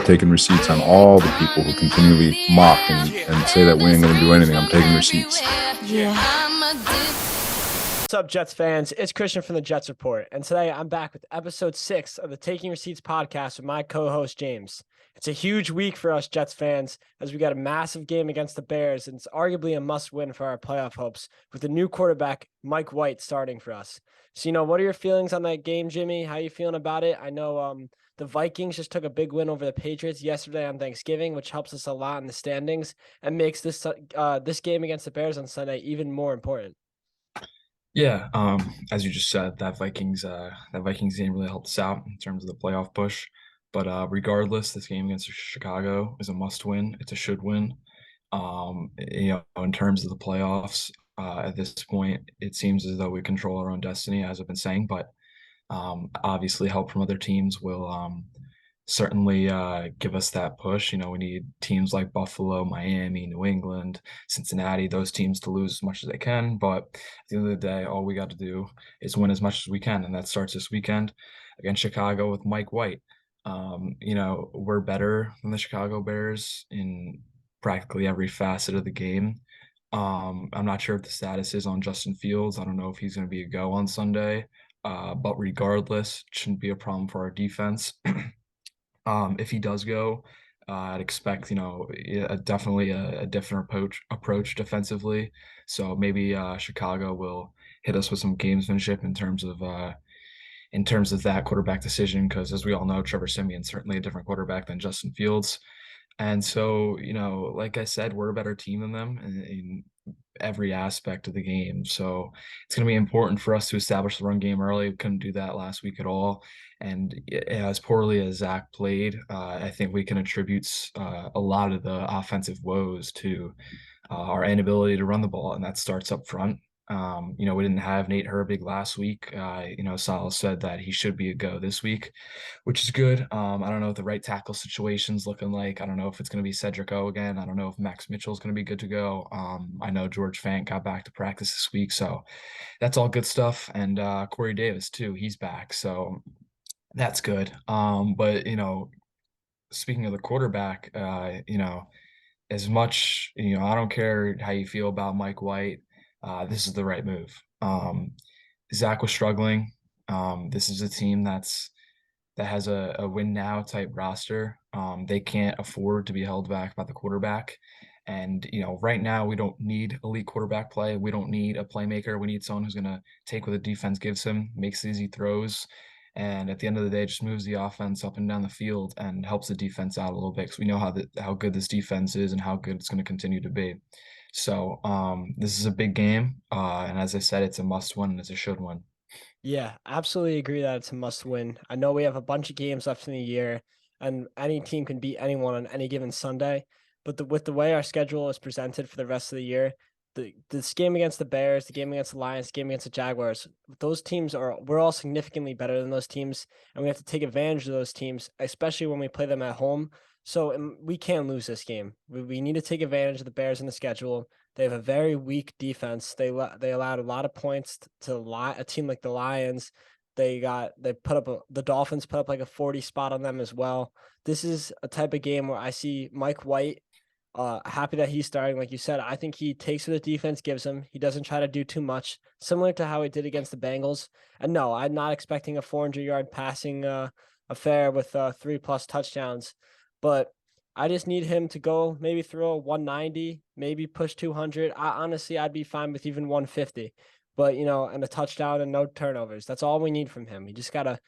taking receipts on all the people who continually mock and say that we ain't going to do anything. I'm taking receipts. What's up, Jets fans? It's Christian from the Jets Report, and today I'm back with episode 6 of the Taking Receipts podcast with my co-host James. It's a huge week for us Jets fans as we got a massive game against the Bears, and it's arguably a must-win for our playoff hopes with the new quarterback, Mike White, starting for us. So, what are your feelings on that game, Jimmy? How are you feeling about it? I know the Vikings just took a big win over the Patriots yesterday on Thanksgiving, which helps us a lot in the standings and makes this game against the Bears on Sunday even more important. Yeah, as you just said, that Vikings game really helped us out in terms of the playoff push. But regardless, this game against Chicago is a must win. It's a should win. In terms of the playoffs, at this point, it seems as though we control our own destiny, as I've been saying. But obviously, help from other teams will certainly give us that push. We need teams like Buffalo, Miami, New England, Cincinnati, those teams to lose as much as they can. But at the end of the day, all we got to do is win as much as we can. And that starts this weekend against Chicago with Mike White. We're better than the Chicago Bears in practically every facet of the game. I'm not sure if the status is on Justin Fields. I don't know if he's going to be a go on Sunday. But regardless, it shouldn't be a problem for our defense. If he does go, I'd expect, definitely a different approach defensively. So maybe Chicago will hit us with some gamesmanship in terms of that quarterback decision, because as we all know, Trevor Siemian's certainly a different quarterback than Justin Fields. And so, like I said, we're a better team than them in every aspect of the game. So it's going to be important for us to establish the run game early. We couldn't do that last week at all. And as poorly as Zach played, I think we can attribute a lot of the offensive woes to our inability to run the ball, and that starts up front. We didn't have Nate Herbig last week. Sal said that he should be a go this week, which is good. I don't know what the right tackle situation's looking like. I don't know if it's going to be Cedric O again. I don't know if Max Mitchell's going to be good to go. I know George Fant got back to practice this week, so that's all good stuff. And Corey Davis too, he's back, so that's good. But speaking of the quarterback, as much, I don't care how you feel about Mike White. This is the right move. Zach was struggling. This is a team that has a win now type roster. They can't afford to be held back by the quarterback. And, right now we don't need elite quarterback play. We don't need a playmaker. We need someone who's going to take what the defense gives him, makes easy throws, and at the end of the day, just moves the offense up and down the field and helps the defense out a little bit, because we know how good this defense is and how good it's going to continue to be. So this is a big game, and as I said, it's a must-win and it's a should-win. Yeah, absolutely agree that it's a must-win. I know we have a bunch of games left in the year, and any team can beat anyone on any given Sunday. But with the way our schedule is presented for the rest of the year, this game against the Bears, the game against the Lions, the game against the Jaguars, we're all significantly better than those teams, and we have to take advantage of those teams, especially when we play them at home. So we can't lose this game. We need to take advantage of the Bears in the schedule. They have a very weak defense. They allowed a lot of points to a team like the Lions. The Dolphins put up like a 40 spot on them as well. This is a type of game where I see Mike White. Happy that he's starting. Like you said, I think he takes what the defense gives him. He doesn't try to do too much, similar to how he did against the Bengals. And no, I'm not expecting a 400-yard passing affair with 3+ touchdowns, but I just need him to go maybe throw 190, maybe push 200. Honestly, I'd be fine with even 150, but and a touchdown and no turnovers. That's all we need from him. He's got to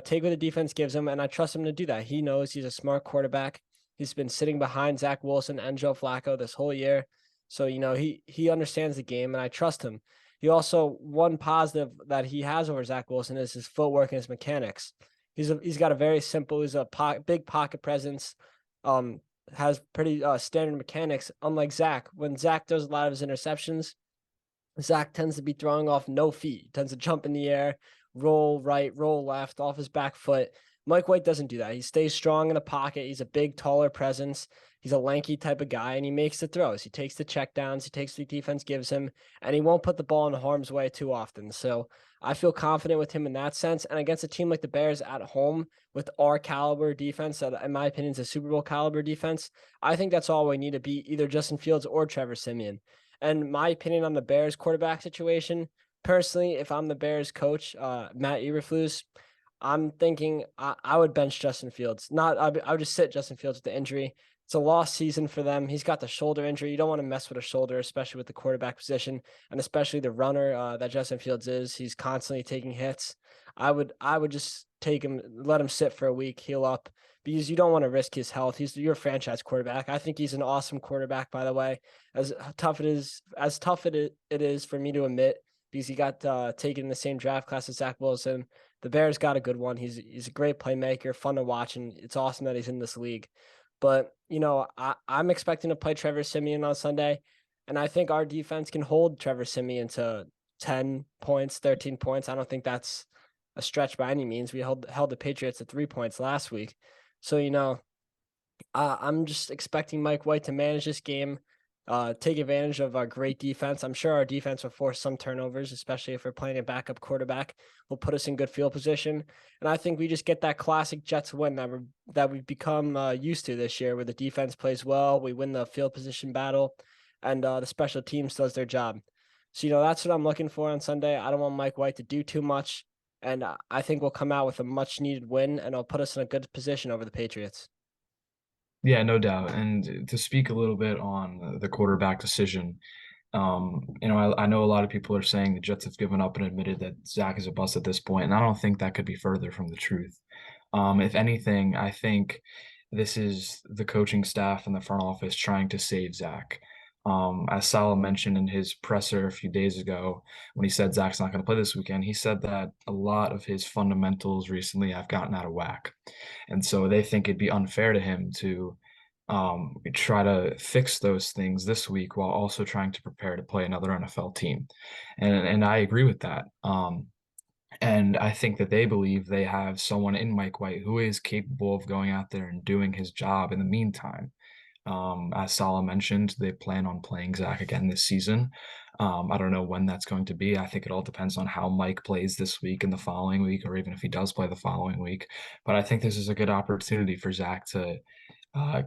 take what the defense gives him, and I trust him to do that. He knows he's a smart quarterback. He's been sitting behind Zach Wilson and Joe Flacco this whole year. So, he understands the game, and I trust him. He also, one positive that he has over Zach Wilson is his footwork and his mechanics. He's got a very simple, big pocket presence, has pretty standard mechanics, unlike Zach. When Zach does a lot of his interceptions, Zach tends to be throwing off no feet. He tends to jump in the air, roll right, roll left, off his back foot. Mike White doesn't do that. He stays strong in the pocket. He's a big, taller presence, He's a lanky type of guy, and he makes the throws. He takes the checkdowns. He takes the defense gives him, and he won't put the ball in harm's way too often. So I feel confident with him in that sense. And against a team like the Bears at home with our caliber defense, that in my opinion is a Super Bowl caliber defense, I think that's all we need to beat either Justin Fields or Trevor Siemian. And my opinion on the Bears quarterback situation, personally, if I'm the Bears coach, Matt Eberflus, I'm thinking I would bench Justin Fields. I would just sit Justin Fields with the injury. It's a lost season for them. He's got the shoulder injury. You don't want to mess with a shoulder, especially with the quarterback position and especially the runner that Justin Fields is. He's constantly taking hits. I would just take him, let him sit for a week, heal up, because you don't want to risk his health. He's your franchise quarterback. I think he's an awesome quarterback, by the way. As tough it is for me to admit, because he got taken in the same draft class as Zach Wilson. The Bears got a good one. He's a great playmaker, fun to watch, and it's awesome that he's in this league. But, I'm expecting to play Trevor Siemian on Sunday, and I think our defense can hold Trevor Siemian to 10 points, 13 points. I don't think that's a stretch by any means. We held the Patriots to 3 points last week. So, I'm just expecting Mike White to manage this game, take advantage of our great defense. I'm sure our defense will force some turnovers, especially if we're playing a backup quarterback. Will put us in good field position, and I think we just get that classic Jets win that we've become used to this year, where the defense plays well, we win the field position battle, and the special teams does their job. So that's what I'm looking for on Sunday. I don't want Mike White to do too much, and I think we'll come out with a much needed win, and it'll put us in a good position over the Patriots. Yeah, no doubt. And to speak a little bit on the quarterback decision, I know a lot of people are saying the Jets have given up and admitted that Zach is a bust at this point, and I don't think that could be further from the truth. If anything, I think this is the coaching staff and the front office trying to save Zach. As Salah mentioned in his presser a few days ago, when he said Zach's not going to play this weekend, he said that a lot of his fundamentals recently have gotten out of whack. And so they think it'd be unfair to him to try to fix those things this week while also trying to prepare to play another NFL team. And I agree with that. And I think that they believe they have someone in Mike White who is capable of going out there and doing his job in the meantime. As Salah mentioned, they plan on playing Zach again this season. I don't know when that's going to be. I think it all depends on how Mike plays this week and the following week, or even if he does play the following week. But I think this is a good opportunity for Zach to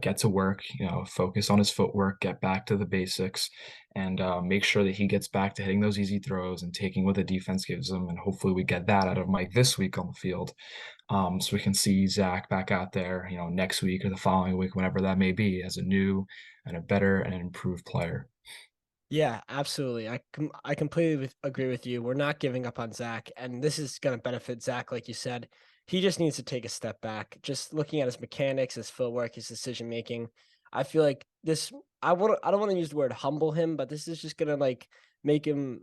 get to work, focus on his footwork, get back to the basics, and make sure that he gets back to hitting those easy throws and taking what the defense gives him. And hopefully we get that out of Mike this week on the field. So we can see Zach back out there, next week or the following week, whenever that may be, as a new and a better and an improved player. Yeah, absolutely. I completely agree with you. We're not giving up on Zach, and this is going to benefit Zach, like you said. He just needs to take a step back. Just looking at his mechanics, his footwork, his decision making. I feel like this. I don't want to use the word humble him, but this is just going to make him,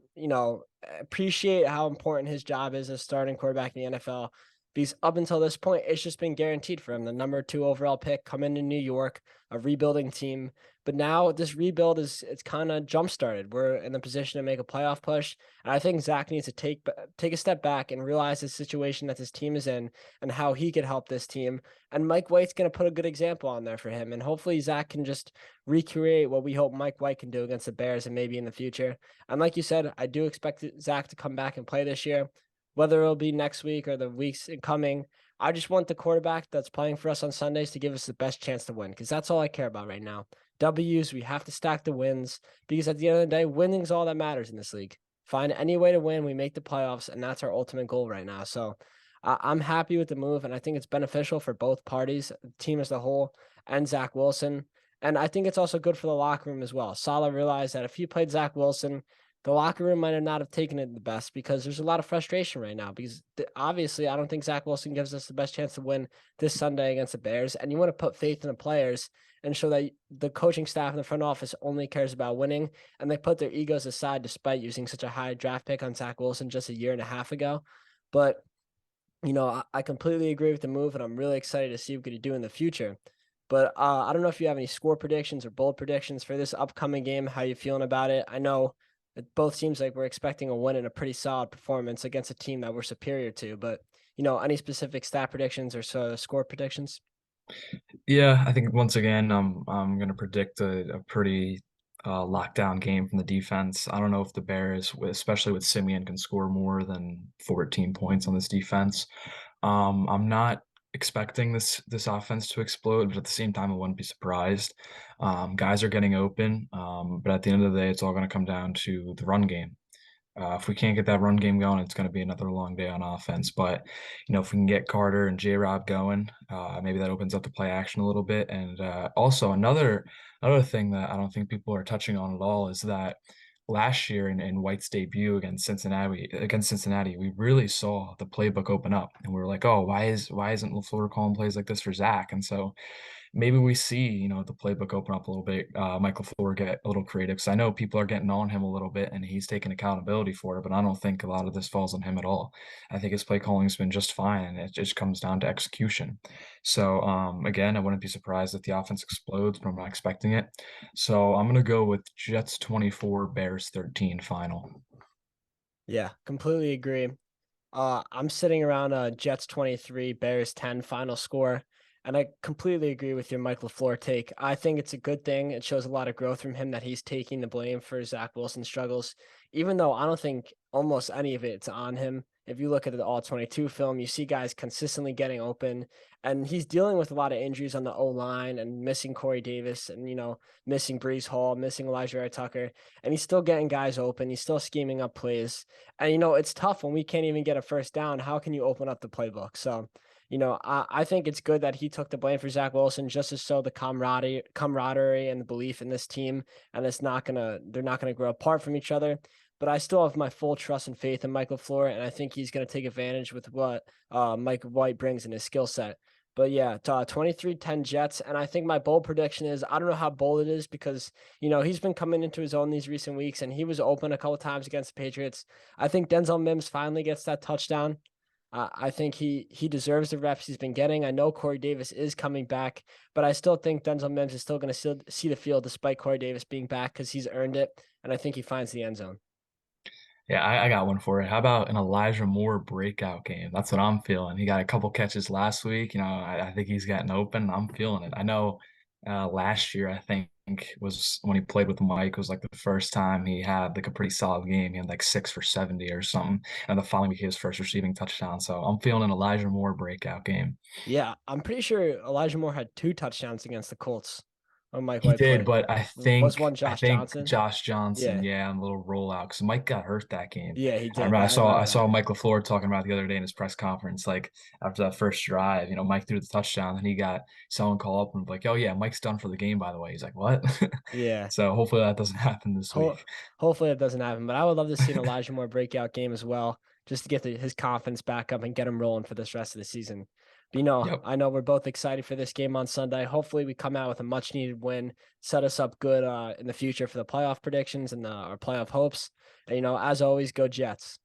appreciate how important his job is as starting quarterback in the NFL. Because up until this point, it's just been guaranteed for him. The number 2 overall pick, come into New York, a rebuilding team. But now this rebuild it's kind of jump started. We're in the position to make a playoff push. And I think Zach needs to take a step back and realize the situation that this team is in and how he could help this team. And Mike White's going to put a good example on there for him. And hopefully Zach can just recreate what we hope Mike White can do against the Bears and maybe in the future. And like you said, I do expect Zach to come back and play this year. Whether it'll be next week or the weeks coming, I just want the quarterback that's playing for us on Sundays to give us the best chance to win, because that's all I care about right now. W's, we have to stack the wins, because at the end of the day, winning's all that matters in this league. Find any way to win, we make the playoffs, and that's our ultimate goal right now. So I'm happy with the move, and I think it's beneficial for both parties, the team as a whole, and Zach Wilson. And I think it's also good for the locker room as well. Salah realized that if he played Zach Wilson, the locker room might have not have taken it the best, because there's a lot of frustration right now, because obviously I don't think Zach Wilson gives us the best chance to win this Sunday against the Bears. And you want to put faith in the players and show that the coaching staff and the front office only cares about winning, and they put their egos aside despite using such a high draft pick on Zach Wilson just a year and a half ago. But, I completely agree with the move, and I'm really excited to see what we could do in the future. But I don't know if you have any score predictions or bold predictions for this upcoming game. How you feeling about it? I know it both seems like we're expecting a win and a pretty solid performance against a team that we're superior to. But, any specific stat predictions or score predictions? Yeah, I think once again, I'm gonna predict a pretty lockdown game from the defense. I don't know if the Bears, especially with Simeon, can score more than 14 points on this defense. I'm not expecting this offense to explode, but at the same time, I wouldn't be surprised. Guys are getting open, but at the end of the day, it's all going to come down to the run game. If we can't get that run game going, it's going to be another long day on offense. But if we can get Carter and J. Rob going, maybe that opens up the play action a little bit. And also another thing that I don't think people are touching on at all is that last year in White's debut against Cincinnati, we really saw the playbook open up, and we were like, oh, why isn't LaFleur calling plays like this for Zach? And so maybe we see, the playbook open up a little bit. Mike LaFleur get a little creative, because I know people are getting on him a little bit, and he's taking accountability for it. But I don't think a lot of this falls on him at all. I think his play calling has been just fine, and it just comes down to execution. So again, I wouldn't be surprised if the offense explodes, but I'm not expecting it. So I'm gonna go with Jets 24, Bears 13 final. Yeah, completely agree. I'm sitting around Jets 23, Bears 10 final score. And I completely agree with your Mike LaFleur take. I think it's a good thing. It shows a lot of growth from him that he's taking the blame for Zach Wilson's struggles, even though I don't think almost any of it's on him. If you look at the All 22 film, you see guys consistently getting open, and he's dealing with a lot of injuries on the O line and missing Corey Davis and, missing Brees Hall, missing Elijah Tucker, and he's still getting guys open. He's still scheming up plays. And, it's tough when we can't even get a first down. How can you open up the playbook? So, I think it's good that he took the blame for Zach Wilson just to show the camaraderie and the belief in this team. And they're not gonna grow apart from each other. But I still have my full trust and faith in Mike LaFleur, and I think he's gonna take advantage with what Mike White brings in his skill set. But yeah, 23-10 Jets. And I think my bold prediction is, I don't know how bold it is because, he's been coming into his own these recent weeks, and he was open a couple times against the Patriots. I think Denzel Mims finally gets that touchdown. I think he deserves the reps he's been getting. I know Corey Davis is coming back, but I still think Denzel Mims is still going to see the field despite Corey Davis being back because he's earned it, and I think he finds the end zone. Yeah, I got one for it. How about an Elijah Moore breakout game? That's what I'm feeling. He got a couple catches last week. I think he's getting open. I'm feeling it. I know last year, I think, was when he played with Mike, was like the first time he had like a pretty solid game. He had like 6 for 70 or something. And the following week, his first receiving touchdown. So I'm feeling an Elijah Moore breakout game. Yeah, I'm pretty sure Elijah Moore had 2 touchdowns against the Colts when Mike He White did, played. but I Was think one I Josh think Johnson? Josh Johnson, Yeah, yeah, on a little rollout because Mike got hurt that game. yeah, he I did. remember I I saw remember I that. saw Mike LaFleur talking about it the other day in his press conference, like after that first drive, Mike threw the touchdown, and he got someone call up and like, "Oh yeah, Mike's done for the game, by the way." He's like, "What?" Yeah. So hopefully that doesn't happen this Ho- week. Hopefully it doesn't happen, but I would love to see an Elijah Moore breakout game as well, just to get his confidence back up and get him rolling for this rest of the season. But Yep. I know we're both excited for this game on Sunday. Hopefully we come out with a much needed win, set us up good in the future for the playoff predictions and our playoff hopes. And, as always, go Jets.